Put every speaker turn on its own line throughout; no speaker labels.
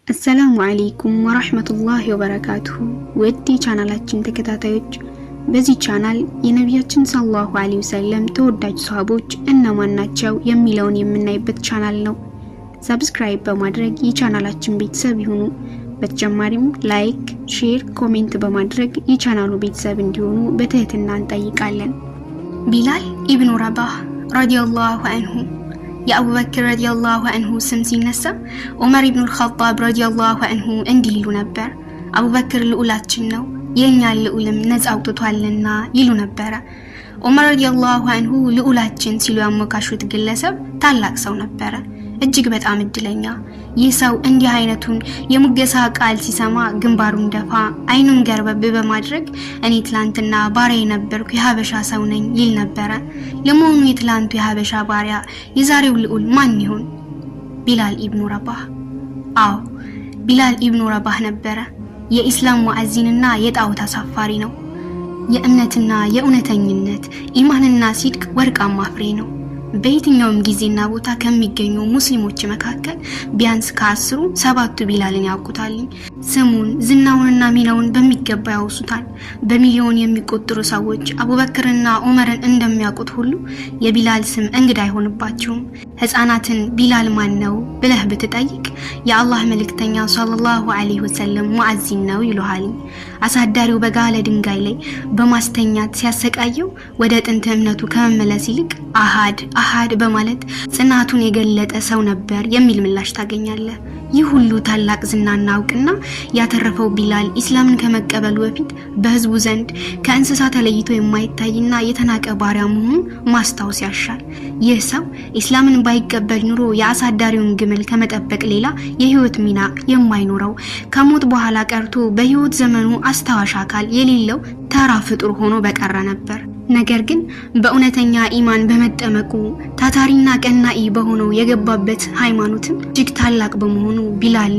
السلام عليكم ورحمة الله وبركاته ودي ቻናላችን ተከታታዮች በዚህ ቻናል የነብያችን ሰለላሁ ዐለይሂ ወሰለም ተወዳጅ ሷሃቦች እነማን ናቸው የሚለውን የምናይበት ቻናል ነው። ሰብስክራይብ በማድረግ የቻናላችን ቤተሰብ ይሁኑ። በተጨማሪም ላይክ፣ ሼር፣ ኮሜንት በማድረግ የቻናሉ ቤተሰብ እንዲሆኑ በትህትና እንጠይቃለን። ቢላል ኢብኑ ረባህ ረዲየላሁ ዐንሁ የአቡ በክር ረዲየላሁ ዐንሁ ስም ሲነሳ ዑመር ኢብኑ አልኸጣብ ረዲየላሁ ዐንሁ እንዲህ ይሉ ነበር። አቡ በክር ልዑላችን ነው፣ የኛ ልዑልም ነፃ አውጥቷልና ይሉ ነበር። ዑመር ረዲየላሁ ዐንሁ ልዑላችን ሲሉ ያሞካሹት ግለሰብ ታላቅ ሰው ነበር፣ እጅግ በጣም እድለኛ። ይህ ሰው እንዲህ አይነቱን የሙገሳ ቃል ሲሰማ ግንባሩን ደፋ፣ አይኑን ገርበብ በማድረግ እኔ ትላንትና ባሪያ ነበርኩ የሀበሻ ሰው ነኝ ይል ነበር። ለመሆኑ የትላንቱ የሀበሻ ባሪያ የዛሬው ልዑል ማን ይሆን? ቢላል ኢብኑ ረባህ። አዎ ቢላል ኢብኑ ረባህ ነበር። የኢስላም ሙአዚንና የጣዖት አሳፋሪ ነው። የእምነትና የእውነተኝነት ኢማንና ሲድቅ ወርቃማ ፍሬ ነው። በየትኛውም ጊዜና ቦታ ከሚገኙ ሙስሊሞች መካከል ቢያንስ ከ10 7ቱ ቢላልን ያውቁታል። ስሙን ዝናውንና ሚናውን በሚገባ ያውሱታል። በሚሊዮን የሚቆጠሩ ሰዎች አቡበክርና ዑመርን እንደሚያውቁት ሁሉ የቢላል ስም እንግዳ አይሆንባቸውም። ህፃናትን ቢላል ማን ነው ብለህ ብትጠይቅ የአላህ መልእክተኛ ሰለላሁ ዐለይሂ ወሰለም ሙአዚን ነው ይሉሃል። አሳዳሪው በጋለ ድንጋይ ላይ በማስተኛት ሲያሰቃየው ወደ ጥንት እምነቱ ከመመለስ ይልቅ አሃድ በማለት ጽናቱን የገለጠ ሰው ነበር የሚል ምላሽ ታገኛለህ። ይህ ሁሉ ታላቅ ዝናና እውቅና ያተረፈው ቢላል ኢስላምን ከመቀበሉ በፊት በህዝቡ ዘንድ ከእንስሳ ተለይቶ የማይታይና የተናቀ ባሪያ መሆኑን ማስታወስ ያሻል። ይህ ሰው ኢስላምን ባይቀበል ኑሮ የአሳዳሪውን ግመል ከመጠበቅ ሌላ የህይወት ሚና የማይኖረው፣ ከሞት በኋላ ቀርቶ በህይወት ዘመኑ አስታዋሽ አካል የሌለው ተራ ፍጡር ሆኖ በቀረ ነበር። ነገር ግን በእውነተኛ ኢማን በመጠመቁ ታታሪና ቀናኢ በሆነው የገባበት ሃይማኖትም እጅግ ታላቅ በመሆኑ ቢላል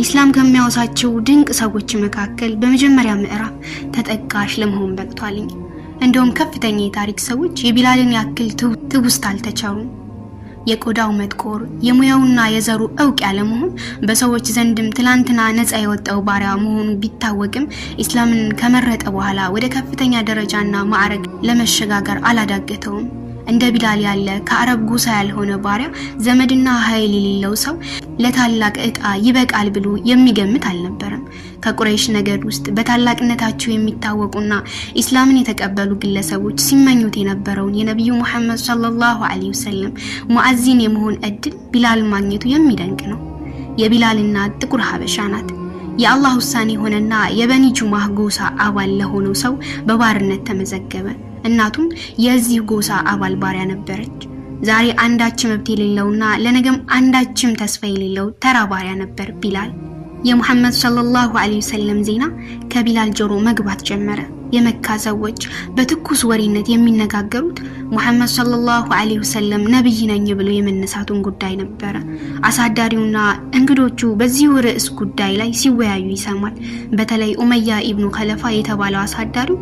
ኢስላም ከሚያወሳቸው ድንቅ ሰዎች መካከል በመጀመሪያ ምዕራፍ ተጠቃሽ ለመሆን በቅቷል። እንደውም ከፍተኛ የታሪክ ሰዎች የቢላልን ያክል ትውስት አልተቻሉም። የቆዳው መጥቆር የሙያውና የዘሩ እውቅ ያለ መሆን በሰዎች ዘንድም ትላንትና ነፃ የወጣው ባሪያ መሆኑ ቢታወቅም ኢስላምን ከመረጠ በኋላ ወደ ከፍተኛ ደረጃና ማዕረግ ለመሸጋገር አላዳገተውም። እንደ ቢላል ያለ ከአረብ ጎሳ ያልሆነ ባሪያ ዘመድና ኃይል የሌለው ሰው ለታላቅ ዕጣ ይበቃል ብሎ የሚገምት አልነበረም። ከቁረይሽ ነገድ ውስጥ በታላቅነታቸው የሚታወቁና ኢስላምን የተቀበሉ ግለሰቦች ሲመኙት የነበረውን የነብዩ መሐመድ ሰለላሁ ዐለይሂ ወሰለም ሙአዚን የመሆን እድል ቢላል ማግኘቱ የሚደንቅ ነው። የቢላል እናት ጥቁር ሀበሻ ናት። የአላህ ውሳኔ ሆነና የበኒ ጁማህ ጎሳ አባል ለሆነው ሰው በባርነት ተመዘገበ። እናቱም የዚህ ጎሳ አባል ባሪያ ነበረች። ዛሬ አንዳችም መብት የሌለውና ለነገም አንዳችም ተስፋ የሌለው ተራ ባሪያ ነበር ቢላል። የሙሐመድ ሰለላሁ ዐለይሂ ወሰለም ዜና ከቢላል ጆሮ መግባት ጀመረ። የመካ ሰዎች በትኩስ ወሬነት የሚነጋገሩት ሙሐመድ ሰለላሁ ዐለይሂ ወሰለም ነብይ ነኝ ብሎ የመነሳቱን ጉዳይ ነበር። አሳዳሪውና እንግዶቹ በዚህ ርዕስ ጉዳይ ላይ ሲወያዩ ይሰማል። በተለይ ኡመያ ኢብኑ ኸለፋ የተባለው አሳዳሪው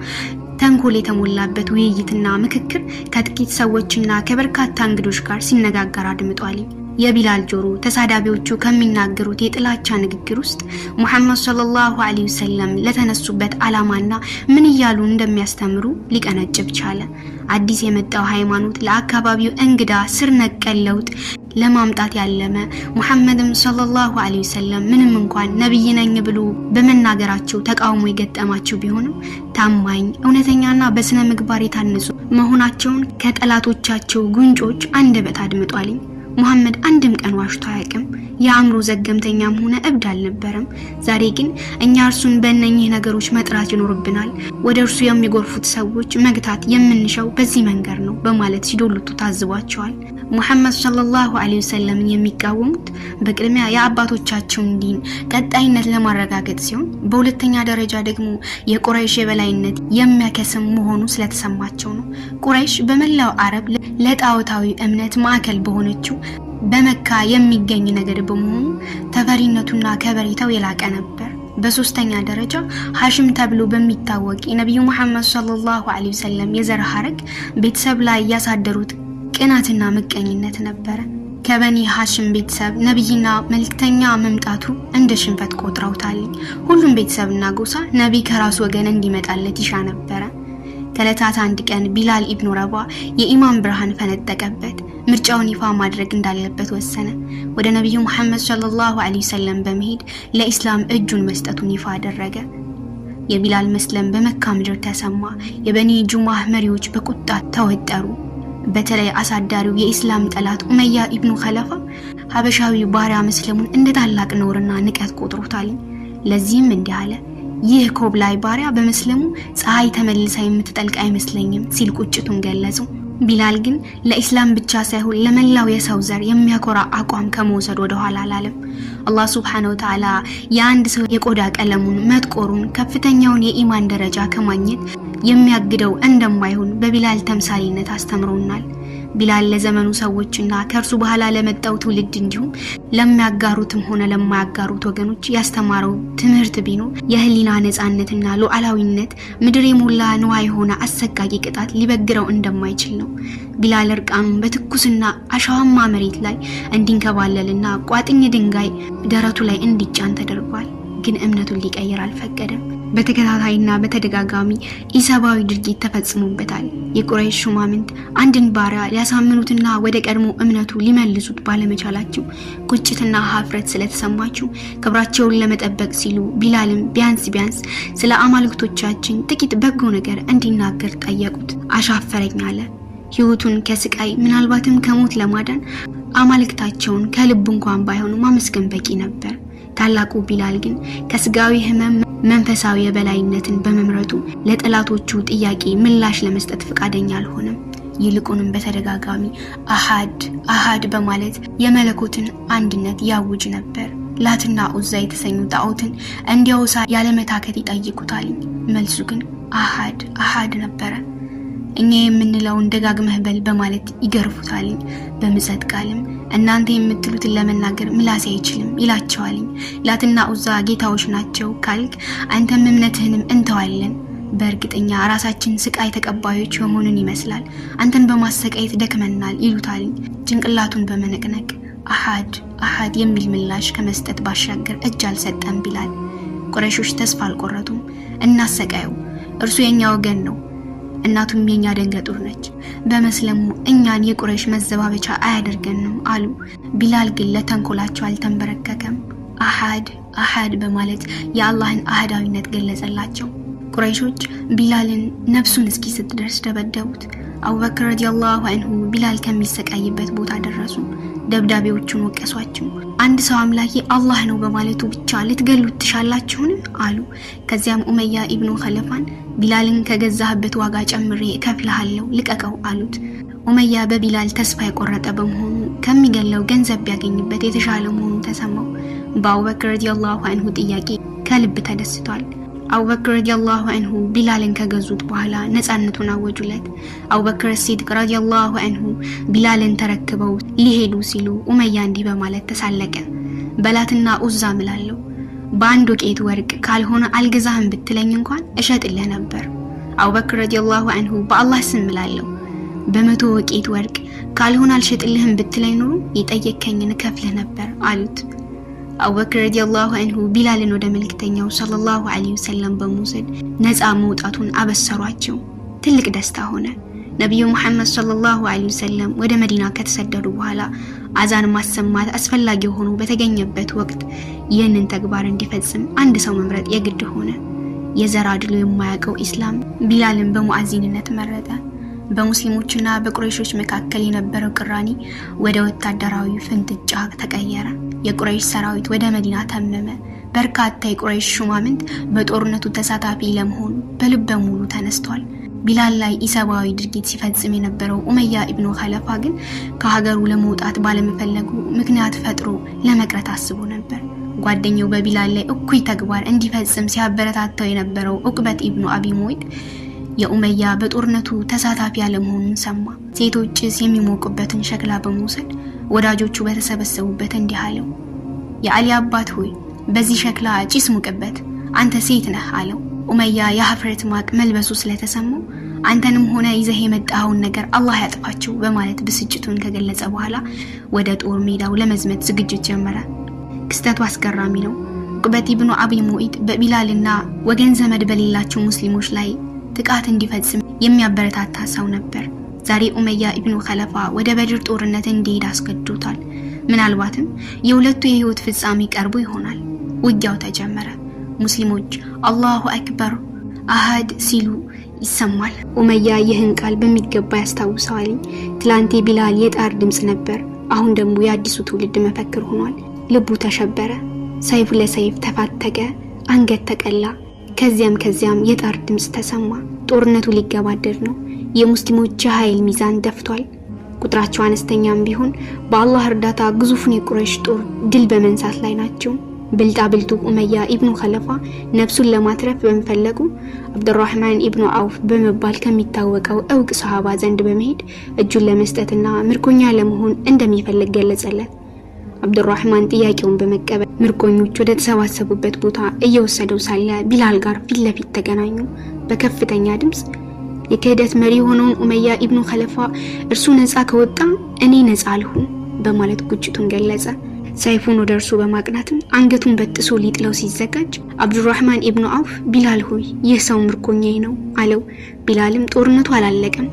ተንኮል የተሞላበት ውይይትና ምክክር ከጥቂት ሰዎችና ከበርካታ እንግዶች ጋር ሲነጋገር አድምጧል። የቢላል ጆሮ ተሳዳቢዎቹ ከሚናገሩት የጥላቻ ንግግር ውስጥ ሙሐመድ ሰለላሁ ዐለይሂ ወሰለም ለተነሱበት ዓላማና ምን እያሉ እንደሚያስተምሩ ሊቀነጭብ ቻለ። አዲስ የመጣው ሃይማኖት ለአካባቢው እንግዳ ስር ነቀል ለውጥ ለማምጣት ያለመ ሙሐመድም ሰለላሁ ዐለይሂ ወሰለም ምንም እንኳን ነብይ ነኝ ብሎ በመናገራቸው ተቃውሞ የገጠማቸው ቢሆንም ታማኝ እውነተኛና በስነ ምግባር የታነጹ መሆናቸውን ከጠላቶቻቸው ጉንጮች አንደበት አድምጧል። ሙሐመድ አንድም ቀን ዋሽቶ አያውቅም። የአእምሮ ዘገምተኛም ሆነ እብድ አልነበረም። ዛሬ ግን እኛ እርሱን በእነኚህ ነገሮች መጥራት ይኖርብናል። ወደ እርሱ የሚጎርፉት ሰዎች መግታት የምንሻው በዚህ መንገድ ነው በማለት ሲዶልቱ ታዝቧቸዋል። ሙሐመድ ሰለላሁ ዐለይሂ ወሰለም የሚቃወሙት በቅድሚያ የአባቶቻቸውን ዲን ቀጣይነት ለማረጋገጥ ሲሆን በሁለተኛ ደረጃ ደግሞ የቁረይሽ የበላይነት የሚያከስም መሆኑ ስለተሰማቸው ነው። ቁረይሽ በመላው አረብ ለጣዖታዊ እምነት ማዕከል በሆነችው በመካ የሚገኝ ነገድ በመሆኑ ተፈሪነቱና ከበሬታው የላቀ ነበር። በሶስተኛ ደረጃ ሐሽም ተብሎ በሚታወቅ የነብዩ መሐመድ ሰለላሁ ዐለይሂ ወሰለም የዘር ሐረግ ቤተሰብ ላይ ያሳደሩት ቅናትና ምቀኝነት ነበር። ከበኒ ሐሽም ቤተሰብ ነብይና መልእክተኛ መምጣቱ እንደ ሽንፈት ቆጥረውታል። ሁሉም ቤተሰብና ጎሳ ነብይ ከራሱ ወገን እንዲመጣለት ይሻ ነበር። ከለታት አንድ ቀን ቢላል ኢብኑ ረባ የኢማን ብርሃን ፈነጠቀበት። ምርጫውን ይፋ ማድረግ እንዳለበት ወሰነ። ወደ ነብዩ መሐመድ ሰለላሁ ዐለይሂ ወሰለም በመሄድ ለኢስላም እጁን መስጠቱን ይፋ አደረገ። የቢላል መስለም በመካ ምድር ተሰማ። የበኒ ጁማህ መሪዎች በቁጣ ተወጠሩ። በተለይ አሳዳሪው የኢስላም ጠላት ኡመያ ኢብኑ ኸለፋ ሀበሻዊ ባሪያ መስለሙን እንደ ታላቅ ነውርና ንቀት ቆጥሮታል። ለዚህም እንዲህ አለ: ይህ ኮብላይ ባሪያ በመስለሙ ፀሐይ ተመልሳ የምትጠልቅ አይመስለኝም ሲል ቁጭቱን ገለጹ። ቢላል ግን ለኢስላም ብቻ ሳይሆን ለመላው የሰው ዘር የሚያኮራ አቋም ከመውሰድ ወደ ኋላ አላለም። አላህ ሱብሓነሁ ወተዓላ የአንድ ሰው የቆዳ ቀለሙን መጥቆሩን ከፍተኛውን የኢማን ደረጃ ከማግኘት የሚያግደው እንደማይሆን በቢላል ተምሳሌነት አስተምሮናል። ቢላል ለዘመኑ ሰዎችና ከርሱ በኋላ ለመጣው ትውልድ እንዲሁም ለሚያጋሩትም ሆነ ለማያጋሩት ወገኖች ያስተማረው ትምህርት ቢኖር የህሊና ነፃነትና ሉዓላዊነት ምድር የሞላ ንዋይ ሆነ አሰቃቂ ቅጣት ሊበግረው እንደማይችል ነው። ቢላል እርቃኑን በትኩስና አሸዋማ መሬት ላይ እንዲንከባለልና ቋጥኝ ድንጋይ ደረቱ ላይ እንዲጫን ተደርጓል። ግን እምነቱን ሊቀይር አልፈቀደም። በተከታታይና በተደጋጋሚ ኢሰባዊ ድርጊት ተፈጽሞበታል። የቁረይሽ ሹማምንት አንድን ባሪያ ሊያሳምኑትና ወደ ቀድሞ እምነቱ ሊመልሱት ባለመቻላቸው ቁጭትና ሀፍረት ስለተሰማቸው ክብራቸውን ለመጠበቅ ሲሉ ቢላልም ቢያንስ ስለ አማልክቶቻችን ጥቂት በጎ ነገር እንዲናገር ጠየቁት። አሻፈረኝ አለ። ህይወቱን ከስቃይ ምናልባትም ከሞት ለማዳን አማልክታቸውን ከልብ እንኳን ባይሆን ማመስገን በቂ ነበር። ታላቁ ቢላል ግን ከስጋዊ ህመም መንፈሳዊ የበላይነትን በመምረጡ ለጠላቶቹ ጥያቄ ምላሽ ለመስጠት ፈቃደኛ አልሆነም። ይልቁንም በተደጋጋሚ አሃድ በማለት የመለኮትን አንድነት ያውጅ ነበር። ላትና ኡዛ የተሰኙ ጣዖትን እንዲያውሳ ያለመታከት ይጠይቁታል። መልሱ ግን አሃድ ነበረ። እኛ የምንለውን ደጋግመህ በል በማለት ይገርፉታል። በምጸት ቃልም እናንተ የምትሉትን ለመናገር ምላስ አይችልም ይላቸዋል። ላትና ኡዛ ጌታዎች ናቸው ካልክ አንተም እምነትህንም እንተዋለን። በእርግጠኛ ራሳችን ስቃይ ተቀባዮች የሆንን ይመስላል። አንተን በማሰቃየት ደክመናል ይሉታል። ጭንቅላቱን በመነቅነቅ አሃድ የሚል ምላሽ ከመስጠት ባሻገር እጅ አልሰጠም ቢላል። ቁረይሾች ተስፋ አልቆረጡም። እናሰቃየው፣ እርሱ የኛ ወገን ነው፣ እናቱም የኛ ደንገጡር ነች፣ በመስለሙ እኛን የቁረይሽ መዘባበቻ አያደርገንም አሉ። ቢላል ግን ለተንኮላቸው አልተንበረከከም። አሃድ በማለት የአላህን አህዳዊነት ገለጸላቸው። ቁረይሾች ቢላልን ነፍሱን እስኪ ስትደርስ ደበደቡት። አቡበክር ረዲየላሁ ዐንሁ ቢላል ከሚሰቃይበት ቦታ ደረሱ። ደብዳቤዎቹን ወቀሷቸው። አንድ ሰው አምላኬ አላህ ነው በማለቱ ብቻ ልትገሉት ትሻላችሁን አሉ። ከዚያም ኡመያ ኢብኑ ኸለፋን ቢላልን ከገዛህበት ዋጋ ጨምሬ እከፍልሃለሁ ልቀቀው አሉት። ኡመያ በቢላል ተስፋ የቆረጠ በመሆኑ ከሚገለው ገንዘብ ቢያገኝበት የተሻለ መሆኑ ተሰማው። በአቡበክር ረዲየላሁ ዐንሁ ጥያቄ ከልብ ተደስቷል። አቡበክር ረዲየላሁ ዐንሁ ቢላልን ከገዙት በኋላ ነፃነቱን አወጁለት። አቡበክር ሲዲቅ ረዲየላሁ ዐንሁ ቢላልን ተረክበው ሊሄዱ ሲሉ ኡመያ እንዲህ በማለት ተሳለቀ። በላትና ኡዛ እምላለሁ በአንድ ወቄት ወርቅ ካልሆነ አልገዛህም ብትለኝ እንኳን እሸጥልህ ነበር። አቡበክር ረዲየላሁ ዐንሁ በአላህ ስም እምላለሁ በመቶ ወቄት ወርቅ ካልሆነ አልሸጥልህም ብትለኝ ኑሮ የጠየከኝን ከፍልህ ነበር አሉት። አቡበክር ረዲየላሁ ዐንሁ ቢላልን ወደ መልእክተኛው ሰለላሁ ዐለይሂ ወሰለም በመውሰድ ነፃ መውጣቱን አበሰሯቸው። ትልቅ ደስታ ሆነ። ነብዩ መሐመድ ሰለላሁ ዐለይሂ ወሰለም ወደ መዲና ከተሰደዱ በኋላ አዛን ማሰማት አስፈላጊ ሆኖ በተገኘበት ወቅት ይህንን ተግባር እንዲፈጽም አንድ ሰው መምረጥ የግድ ሆነ። የዘር አድሎ የማያውቀው ኢስላም ቢላልን በሙአዚንነት መረጠ። በሙስሊሞችና በቁረይሾች መካከል የነበረው ቅራኔ ወደ ወታደራዊ ፍንጥጫ ተቀየረ። የቁረይሽ ሰራዊት ወደ መዲና ተመመ። በርካታ የቁረይሽ ሹማምንት በጦርነቱ ተሳታፊ ለመሆን በልበ ሙሉ ተነስተዋል። ቢላል ላይ ኢሰባዊ ድርጊት ሲፈጽም የነበረው ኡመያ ኢብኑ ኸለፋ ግን ከሀገሩ ለመውጣት ባለመፈለጉ ምክንያት ፈጥሮ ለመቅረት አስቦ ነበር። ጓደኛው በቢላል ላይ እኩይ ተግባር እንዲፈጽም ሲያበረታታው የነበረው ዑቅበት ኢብኑ አቢ ሙይጥ የኡመያ በጦርነቱ ተሳታፊ ያለመሆኑን ሰማ። ሴቶች ጭስ የሚሞቁበትን ሸክላ በመውሰድ ወዳጆቹ በተሰበሰቡበት እንዲህ አለው፣ የአሊ አባት ሆይ በዚህ ሸክላ ጭስ ሙቅበት፣ አንተ ሴት ነህ አለው። ኡመያ የሀፍረት ማቅ መልበሱ ስለተሰማው አንተንም ሆነ ይዘህ የመጣውን ነገር አላህ ያጥፋቸው በማለት ብስጭቱን ከገለጸ በኋላ ወደ ጦር ሜዳው ለመዝመት ዝግጅት ጀመረ። ክስተቱ አስገራሚ ነው። ዑቅበት ኢብኑ አቢ ሙኢጥ በቢላልና ወገን ዘመድ በሌላቸው ሙስሊሞች ላይ ጥቃት እንዲፈጽም የሚያበረታታ ሰው ነበር። ዛሬ ኡመያ ኢብኑ ኸለፋ ወደ በድር ጦርነት እንዲሄድ አስገድዶታል። ምናልባትም የሁለቱ የህይወት ፍጻሜ ቀርቦ ይሆናል። ውጊያው ተጀመረ። ሙስሊሞች አላሁ አክበር አሃድ ሲሉ ይሰማል። ኡመያ ይህን ቃል በሚገባ ያስታውሰዋል። ትላንቴ ቢላል የጣር ድምጽ ነበር፣ አሁን ደግሞ የአዲሱ ትውልድ መፈክር ሆኗል። ልቡ ተሸበረ። ሰይፍ ለሰይፍ ተፋተገ፣ አንገት ተቀላ። ከዚያም የጣር ድምጽ ተሰማ። ጦርነቱ ሊገባደድ ነው። የሙስሊሞች ኃይል ሚዛን ደፍቷል። ቁጥራቸው አነስተኛም ቢሆን በአላህ እርዳታ ግዙፉን የቁረይሽ ጦር ድል በመንሳት ላይ ናቸው። ብልጣ ብልጡ ኡመያ ኢብኑ ኸለፋ ነፍሱን ለማትረፍ በመፈለጉ አብዱራህማን ኢብኑ አውፍ በመባል ከሚታወቀው እውቅ ሰሃባ ዘንድ በመሄድ እጁን ለመስጠትና ምርኮኛ ለመሆን እንደሚፈልግ ገለጸለት። አብዱራህማን ጥያቄውን በመቀበል ምርኮኞች ወደ ተሰባሰቡበት ቦታ እየወሰደው ሳለ ቢላል ጋር ፊት ለፊት ተገናኙ። በከፍተኛ ድምጽ የክህደት መሪ የሆነውን ኡመያ ኢብኑ ኸለፋ እርሱ ነፃ ከወጣ እኔ ነፃ አልሁን በማለት ቁጭቱን ገለጸ። ሰይፉን ወደ እርሱ በማቅናትም አንገቱን በጥሶ ሊጥለው ሲዘጋጅ አብዱራህማን ኢብኑ አውፍ ቢላል ሆይ ይህ ሰው ምርኮኛዬ ነው አለው። ቢላልም ጦርነቱ አላለቀም፣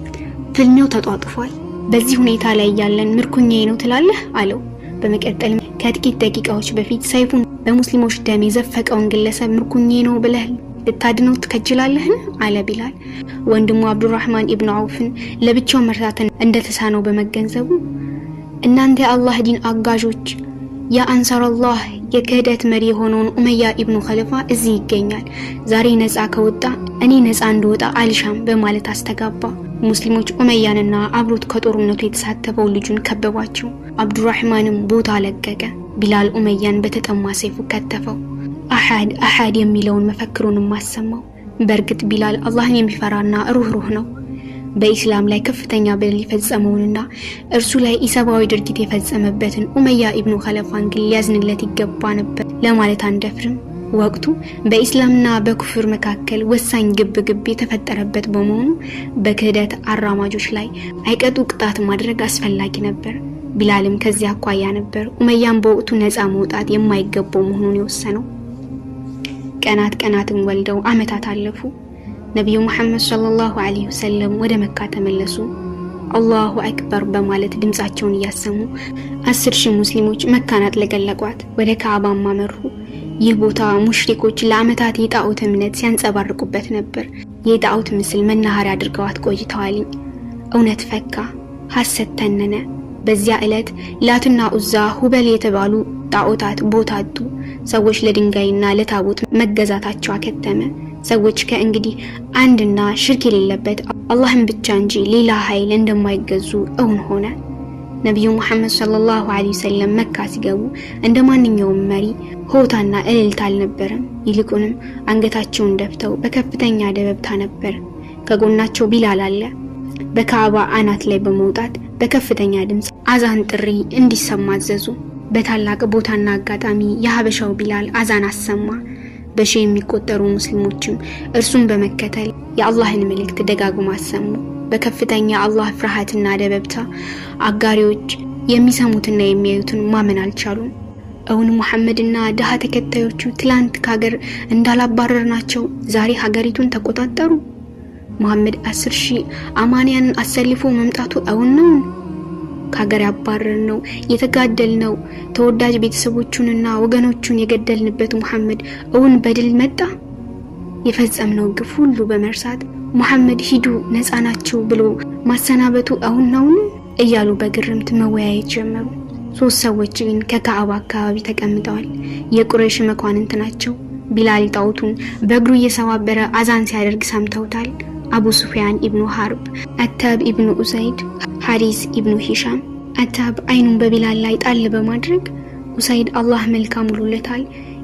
ፍልሚያው ተጧጥፏል። በዚህ ሁኔታ ላይ ያለን ምርኮኛዬ ነው ትላለህ አለው። በመቀጠል ከጥቂት ደቂቃዎች በፊት ሰይፉን በሙስሊሞች ደም የዘፈቀውን ግለሰብ ምርኮኛዬ ነው ብለህ ልታድነው ትከጅላለህን አለ ቢላል። ወንድሙ አብዱራህማን ኢብኑ አውፍን ለብቻው መርታትን እንደተሳነው በመገንዘቡ እናንተ የአላህ ዲን አጋዦች የአንሳር አላህ የክህደት መሪ የሆነውን ኡመያ ኢብኑ ኸለፋ እዚህ ይገኛል። ዛሬ ነፃ ከወጣ እኔ ነፃ እንደወጣ አልሻም በማለት አስተጋባ። ሙስሊሞች ኡመያንና አብሮት ከጦርነቱ የተሳተፈው ልጁን ከበቧቸው። አብዱራህማንም ቦታ ለቀቀ። ቢላል ኡመያን በተጠማ ሰይፉ ከተፈው። አሐድ የሚለውን መፈክሩንም አሰማው። በእርግጥ ቢላል አላህን የሚፈራና ሩህሩህ ነው። በኢስላም ላይ ከፍተኛ በደል የፈጸመውንና እርሱ ላይ ኢሰባዊ ድርጊት የፈጸመበትን ኡመያ ኢብኑ ኸለፋን ግን ሊያዝንለት ይገባ ነበር ለማለት አንደፍርም። ወቅቱ በኢስላምና በኩፍር መካከል ወሳኝ ግብግብ የተፈጠረበት በመሆኑ በክህደት አራማጆች ላይ አይቀጡ ቅጣት ማድረግ አስፈላጊ ነበር። ቢላልም ከዚያ አኳያ ነበር ኡመያን በወቅቱ ነፃ መውጣት የማይገባው መሆኑን የወሰነው። ቀናትን ወልደው አመታት አለፉ። ነብዩ መሐመድ ሰለላሁ ዐለይሂ ወሰለም ወደ መካ ተመለሱ። አላሁ አክበር በማለት ድምጻቸውን እያሰሙ 10,000 ሙስሊሞች መካን አጥለቀለቋት። ወደ ካዕባም አመሩ። ይህ ቦታ ሙሽሪኮች ለአመታት የጣዖት እምነት ሲያንጸባርቁበት ነበር። የጣዖት ምስል መናኸሪያ አድርገዋት ቆይተዋል። እውነት ፈካ፣ ሐሰት ተነነ። በዚያ ዕለት ላትና ኡዛ ሁበል የተባሉ ጣዖታት ቦታ አጡ። ሰዎች ለድንጋይና ለታቦት መገዛታቸው አከተመ። ሰዎች ከእንግዲህ አንድና ሽርክ የሌለበት አላህን ብቻ እንጂ ሌላ ኃይል እንደማይገዙ እውን ሆነ። ነብዩ መሐመድ ሰለላሁ ዐለይሂ ወሰለም መካ ሲገቡ እንደማንኛውም መሪ ሆታና እልልታ አልነበረም። ይልቁንም አንገታቸውን ደፍተው በከፍተኛ ደበብታ ነበር። ከጎናቸው ቢላል አለ። በካዕባ አናት ላይ በመውጣት በከፍተኛ ድምጽ አዛን ጥሪ እንዲሰማ አዘዙ። በታላቅ ቦታና አጋጣሚ የሐበሻው ቢላል አዛን አሰማ። በሺህ የሚቆጠሩ ሙስሊሞችም እርሱን በመከተል የአላህን መልእክት ደጋግሞ አሰሙ። በከፍተኛ አላህ ፍርሃትና ደበብታ አጋሪዎች የሚሰሙትና የሚያዩትን ማመን አልቻሉም። እውን መሐመድና ደሃ ተከታዮቹ ትላንት ከሀገር እንዳላባረርናቸው ዛሬ ሀገሪቱን ተቆጣጠሩ? መሐመድ 10,000 አማንያንን አሰልፎ መምጣቱ እውን ነው? ከሀገር ያባረርነው የተጋደልነው ተወዳጅ ቤተሰቦቹንና ወገኖቹን የገደልንበት መሐመድ እውን በድል መጣ? የፈጸምነው ግፍ ሁሉ በመርሳት መሐመድ ሂዱ ነፃ ናቸው ብሎ ማሰናበቱ እውን ነው እያሉ በግርምት መወያየት ጀመሩ። 3 ሰዎች ግን ከካዕባ አካባቢ ተቀምጠዋል። የቁረይሽ መኳንንት ናቸው። ቢላል ጣውቱን በእግሩ እየሰባበረ አዛን ሲያደርግ ሰምተውታል። አቡ ሱፊያን ኢብኑ ሐርብ፣ አታብ ኢብኑ ኡሰይድ፣ ሐሪስ ኢብኑ ሂሻም። አታብ አይኑን በቢላል ላይ ጣል በማድረግ ኡሰይድ አላህ መልካም ብሎለታል፣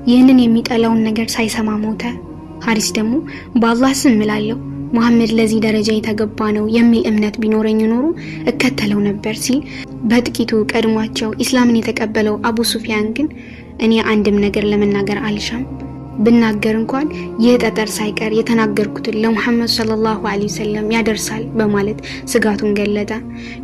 ይህንን የሚጠላውን ነገር ሳይሰማ ሞተ። ሐሪስ ደግሞ በአላህ ስም እላለሁ መሐመድ ለዚህ ደረጃ የተገባ ነው የሚል እምነት ቢኖረኝ ኖሮ እከተለው ነበር ሲል በጥቂቱ ቀድሟቸው ኢስላምን የተቀበለው አቡ ሱፊያን ግን እኔ አንድም ነገር ለመናገር አልሻም፣ ብናገር እንኳን የጠጠር ሳይቀር የተናገርኩትን ለሙሐመድ ሰለላሁ ዐለይሂ ወሰለም ያደርሳል በማለት ስጋቱን ገለጸ።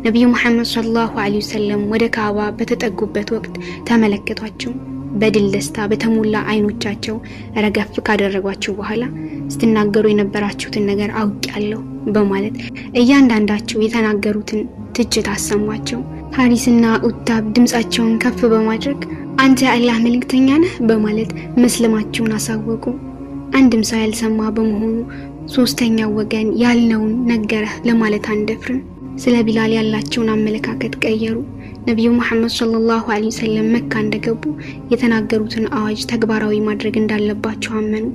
ነብዩ ሙሐመድ ሰለላሁ ዐለይሂ ወሰለም ወደ ካዕባ በተጠጉበት ወቅት ተመለከቷቸው። በድል ደስታ በተሞላ አይኖቻቸው ረገፍ ካደረጓቸው በኋላ ስትናገሩ የነበራችሁትን ነገር አውቄያለሁ በማለት እያንዳንዳቸው የተናገሩትን ትችት አሰሟቸው። ሐሪስና ኡታብ ድምጻቸውን ከፍ በማድረግ አንተ የአላህ መልእክተኛ ነህ በማለት መስለማቸውን አሳወቁ። አንድም ሰው ያልሰማ በመሆኑ ሶስተኛው ወገን ያልነውን ነገረህ ለማለት አንደፍርም። ስለ ቢላል ያላቸውን አመለካከት ቀየሩ። ነብዩ መሐመድ ሰለላሁ ዐለይሂ ወሰለም መካ እንደገቡ የተናገሩትን አዋጅ ተግባራዊ ማድረግ እንዳለባቸው አመኑ።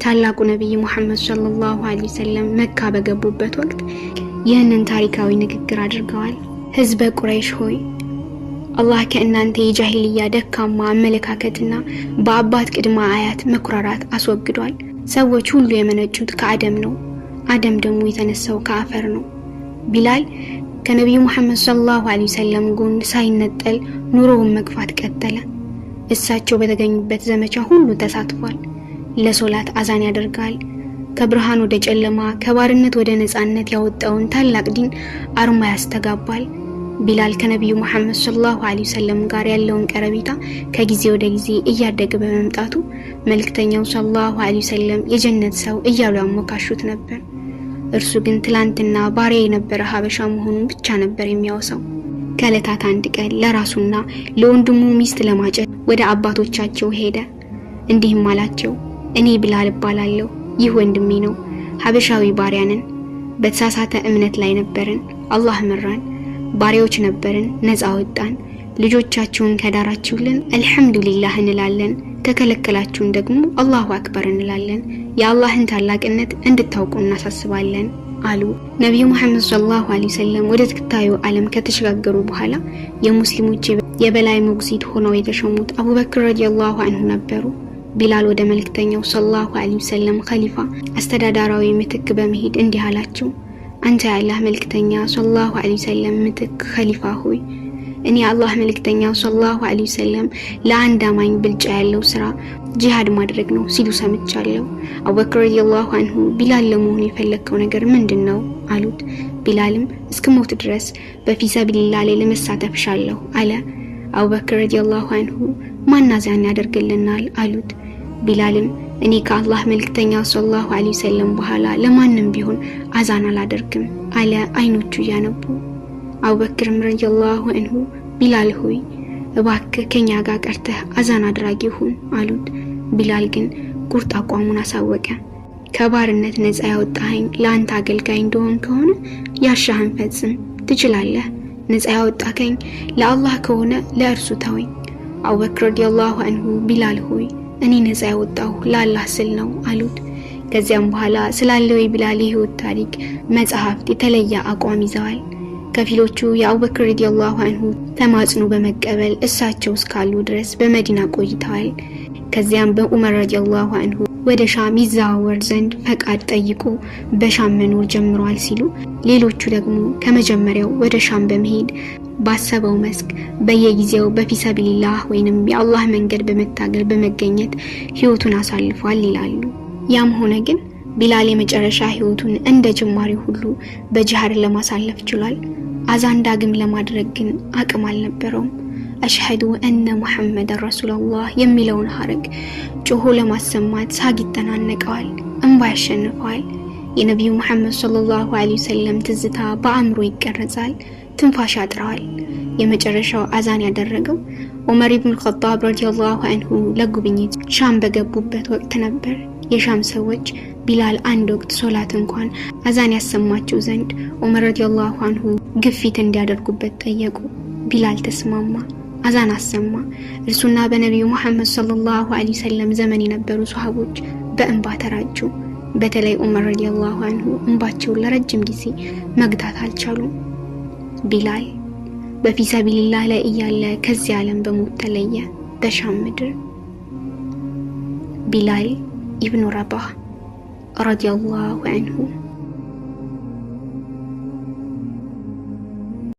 ታላቁ ነብይ መሐመድ ሰለላሁ ዐለይሂ ወሰለም መካ በገቡበት ወቅት ይህንን ታሪካዊ ንግግር አድርገዋል። ህዝበ ቁረይሽ ሆይ አላህ ከእናንተ የጃሂልያ ደካማ አመለካከትና በአባት ቅድመ አያት መኩራራት አስወግዷል። ሰዎች ሁሉ የመነጩት ከአደም ነው፣ አደም ደግሞ የተነሳው ከአፈር ነው። ቢላል ከነብዩ መሐመድ ሰለላሁ ዐለይሂ ወሰለም ጎን ሳይነጠል ኑሮውን መግፋት ቀጠለ። እሳቸው በተገኙበት ዘመቻ ሁሉ ተሳትፏል። ለሶላት አዛን ያደርጋል። ከብርሃን ወደ ጨለማ ከባርነት ወደ ነጻነት ያወጣውን ታላቅ ዲን አርማ ያስተጋባል። ቢላል ከነብዩ መሐመድ ሰለላሁ ዐለይሂ ወሰለም ጋር ያለውን ቀረቤታ ከጊዜ ወደ ጊዜ እያደገ በመምጣቱ መልእክተኛው ሰለላሁ ዐለይሂ ወሰለም የጀነት ሰው እያሉ ያሞካሹት ነበር። እርሱ ግን ትላንትና ባሪያ የነበረ ሀበሻ መሆኑን ብቻ ነበር የሚያወሳው። ከዕለታት አንድ ቀን ለራሱና ለወንድሙ ሚስት ለማጨት ወደ አባቶቻቸው ሄደ። እንዲህም አላቸው፣ እኔ ቢላል እባላለሁ፣ ይህ ወንድሜ ነው። ሀበሻዊ ባሪያ ነን። በተሳሳተ እምነት ላይ ነበርን፣ አላህ መራን። ባሪያዎች ነበርን፣ ነፃ ወጣን። ልጆቻችሁን ከዳራችሁልን አልሐምዱሊላህ እንላለን፣ ከከለከላችሁን ደግሞ አላሁ አክበር እንላለን። የአላህን ታላቅነት እንድታውቁ እናሳስባለን አሉ። ነብዩ መሐመድ ሰለላሁ ዐለይሂ ወሰለም ወደ ተከታዩ ዓለም ከተሸጋገሩ በኋላ የሙስሊሞች የበላይ ሞግዚት ሆነው የተሾሙት አቡበክር ረዲየላሁ ዐንሁ ነበሩ። ቢላል ወደ መልእክተኛው ሰለላሁ ዐለይሂ ወሰለም ኸሊፋ አስተዳዳራዊ ምትክ በመሄድ እንዲህ አላቸው፣ አንተ የአላህ መልእክተኛ ሰለላሁ ዐለይሂ ወሰለም ምትክ ኸሊፋ ሆይ እኔ አላህ መልእክተኛው ሰለላሁ ዐለይሂ ወሰለም ለአንድ አማኝ ብልጫ ያለው ስራ ጂሃድ ማድረግ ነው ሲሉ ሰምቻለሁ። አቡበክር ረዲየላሁ ዐንሁ ቢላል ለመሆን የፈለከው ነገር ምንድነው አሉት። ቢላልም እስከሞት ድረስ በፊሰቢልላህ ላይ ለመሳተፍ ሻለሁ አለ። አቡበክር ረዲየላሁ ዐንሁ ማናዛን ያደርግልናል አሉት። ቢላልም እኔ ከአላህ መልእክተኛው ሰለላሁ ዐለይሂ ወሰለም በኋላ ለማንም ቢሆን አዛን አላደርግም አለ አይኖቹ ያነቡ። አቡበክር ረዲየላሁ ዐንሁ ቢላል ሆይ እባክህ ከኛ ጋር ቀርተህ አዛን አድራጊ ሁን አሉት። ቢላል ግን ቁርጥ አቋሙን አሳወቀ። ከባርነት ነፃ ያወጣኸኝ ለአንተ አገልጋይ እንደሆን ከሆነ ያሻህን ፈጽም ትችላለህ። ነፃ ያወጣከኝ ለአላህ ከሆነ ለእርሱ ተወኝ። አቡበክር ረዲየላሁ ዐንሁ ቢላል ሆይ እኔ ነፃ ያወጣሁ ለአላህ ስል ነው አሉት። ከዚያም በኋላ ስላለው የቢላል የህይወት ታሪክ መጽሐፍት የተለየ አቋም ይዘዋል። ከፊሎቹ የአቡበክር ረዲየላሁ ዐንሁ ተማጽኖ በመቀበል እሳቸው እስካሉ ድረስ በመዲና ቆይተዋል። ከዚያም በዑመር ረዲየላሁ ዐንሁ ወደ ሻም ይዘዋወር ዘንድ ፈቃድ ጠይቆ በሻም መኖር ጀምሯል ሲሉ፣ ሌሎቹ ደግሞ ከመጀመሪያው ወደ ሻም በመሄድ ባሰበው መስክ በየጊዜው በፊሰቢልላህ ወይንም የአላህ መንገድ በመታገል በመገኘት ህይወቱን አሳልፏል ይላሉ። ያም ሆነ ግን ቢላል የመጨረሻ ህይወቱን እንደ ጅማሬው ሁሉ በጂሃድ ለማሳለፍ ችሏል። አዛን ዳግም ለማድረግ ግን አቅም አልነበረውም። አሽሀዱ አነ ሙሐመድ ረሱሉላህ የሚለውን ሐረግ ጮሆ ለማሰማት ሳግ ይተናነቀዋል፣ እንባ ያሸንፈዋል። የነብዩ መሐመድ ሰለላሁ ዐለይሂ ወሰለም ትዝታ በአእምሮ ይቀረጻል፣ ትንፋሽ ያጥረዋል። የመጨረሻው አዛን ያደረገው ዑመር ኢብኑ ኸጣብ ረዲየላሁ ዐንሁ ለጉብኝት ሻም በገቡበት ወቅት ነበር። የሻም ሰዎች ቢላል አንድ ወቅት ሶላት እንኳን አዛን ያሰማቸው ዘንድ ዑመር ረዲየላሁ ዐንሁ ግፊት እንዲያደርጉበት ጠየቁ። ቢላል ተስማማ፣ አዛን አሰማ። እርሱና በነብዩ መሐመድ ሰለላሁ ዐለይሂ ወሰለም ዘመን የነበሩ ሱሐቦች በእንባ ተራጩ። በተለይ ዑመር ረዲየላሁ ዐንሁ እንባቸውን ለረጅም ጊዜ መግታት አልቻሉም። ቢላል በፊሰቢልላህ ላይ እያለ ከዚህ ዓለም በሞት ተለየ በሻም ምድር። ቢላል ኢብኑ ረባህ ረዲየላሁ ዐንሁ